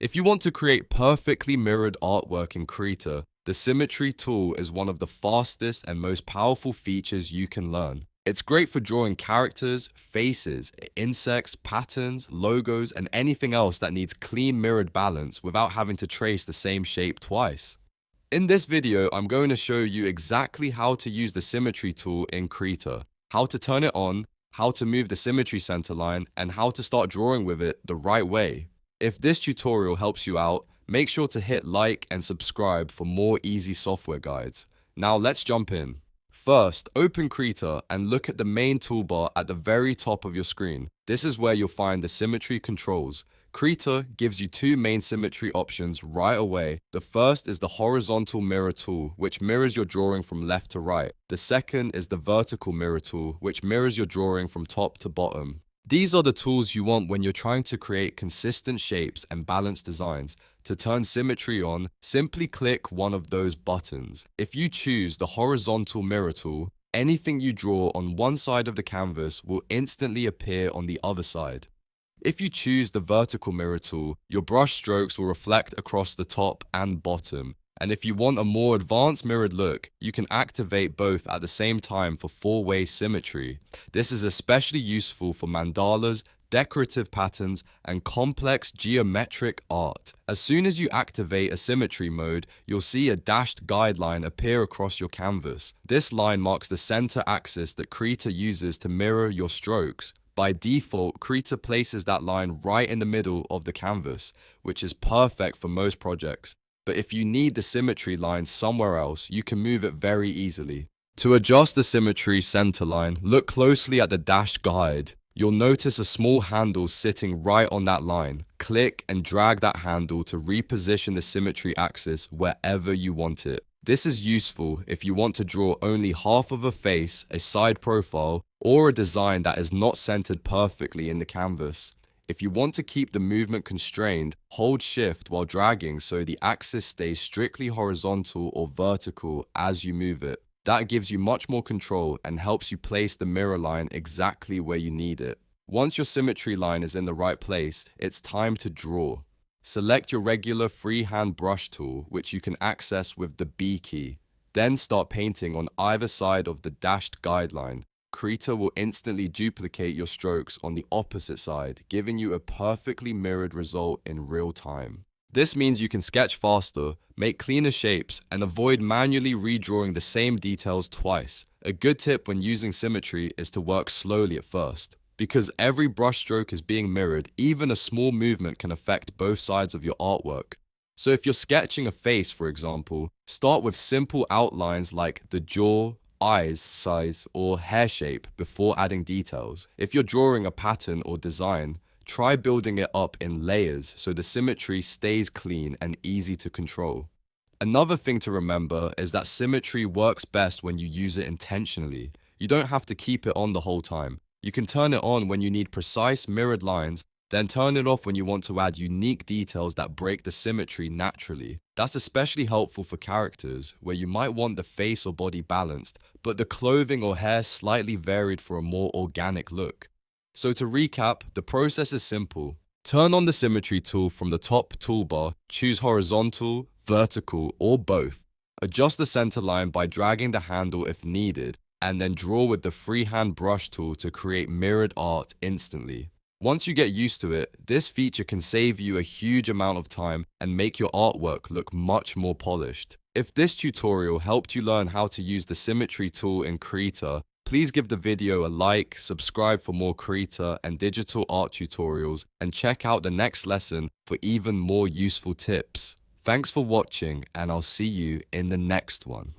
If you want to create perfectly mirrored artwork in Krita, the Symmetry tool is one of the fastest and most powerful features you can learn. It's great for drawing characters, faces, insects, patterns, logos, and anything else that needs clean mirrored balance without having to trace the same shape twice. In this video, I'm going to show you exactly how to use the Symmetry tool in Krita, how to turn it on, how to move the Symmetry center line, and how to start drawing with it the right way. If this tutorial helps you out, make sure to hit like and subscribe for more easy software guides. Now let's jump in. First, open Krita and look at the main toolbar at the very top of your screen. This is where you'll find the Symmetry controls. Krita gives you two main symmetry options right away. The first is the horizontal mirror tool, which mirrors your drawing from left to right. The second is the vertical mirror tool, which mirrors your drawing from top to bottom. These are the tools you want when you're trying to create consistent shapes and balanced designs. To turn symmetry on, simply click one of those buttons. If you choose the horizontal mirror tool, anything you draw on one side of the canvas will instantly appear on the other side. If you choose the vertical mirror tool, your brush strokes will reflect across the top and bottom. And if you want a more advanced mirrored look, you can activate both at the same time for four-way symmetry. This is especially useful for mandalas, decorative patterns, and complex geometric art. As soon as you activate a symmetry mode, you'll see a dashed guideline appear across your canvas. This line marks the center axis that Krita uses to mirror your strokes. By default, Krita places that line right in the middle of the canvas, which is perfect for most projects. But if you need the symmetry line somewhere else, you can move it very easily. To adjust the symmetry center line, look closely at the dashed guide. You'll notice a small handle sitting right on that line. Click and drag that handle to reposition the symmetry axis wherever you want it. This is useful if you want to draw only half of a face, a side profile, or a design that is not centered perfectly in the canvas. If you want to keep the movement constrained, hold shift while dragging so the axis stays strictly horizontal or vertical as you move it. That gives you much more control and helps you place the mirror line exactly where you need it. Once your symmetry line is in the right place, it's time to draw. Select your regular freehand brush tool, which you can access with the B key. Then start painting on either side of the dashed guideline. Krita will instantly duplicate your strokes on the opposite side, giving you a perfectly mirrored result in real time. This means you can sketch faster, make cleaner shapes, and avoid manually redrawing the same details twice. A good tip when using symmetry is to work slowly at first. Because every brushstroke is being mirrored, even a small movement can affect both sides of your artwork. So if you're sketching a face, for example, start with simple outlines like the jaw, eyes size, or hair shape before adding details. If you're drawing a pattern or design, try building it up in layers so the symmetry stays clean and easy to control. Another thing to remember is that symmetry works best when you use it intentionally. You don't have to keep it on the whole time. You can turn it on when you need precise mirrored lines, then turn it off when you want to add unique details that break the symmetry naturally. That's especially helpful for characters, where you might want the face or body balanced, but the clothing or hair slightly varied for a more organic look. So to recap, the process is simple. Turn on the Symmetry tool from the top toolbar, choose horizontal, vertical, or both. Adjust the center line by dragging the handle if needed, and then draw with the freehand brush tool to create mirrored art instantly. Once you get used to it, this feature can save you a huge amount of time and make your artwork look much more polished. If this tutorial helped you learn how to use the Symmetry tool in Krita, please give the video a like, subscribe for more Krita and digital art tutorials, and check out the next lesson for even more useful tips. Thanks for watching, and I'll see you in the next one.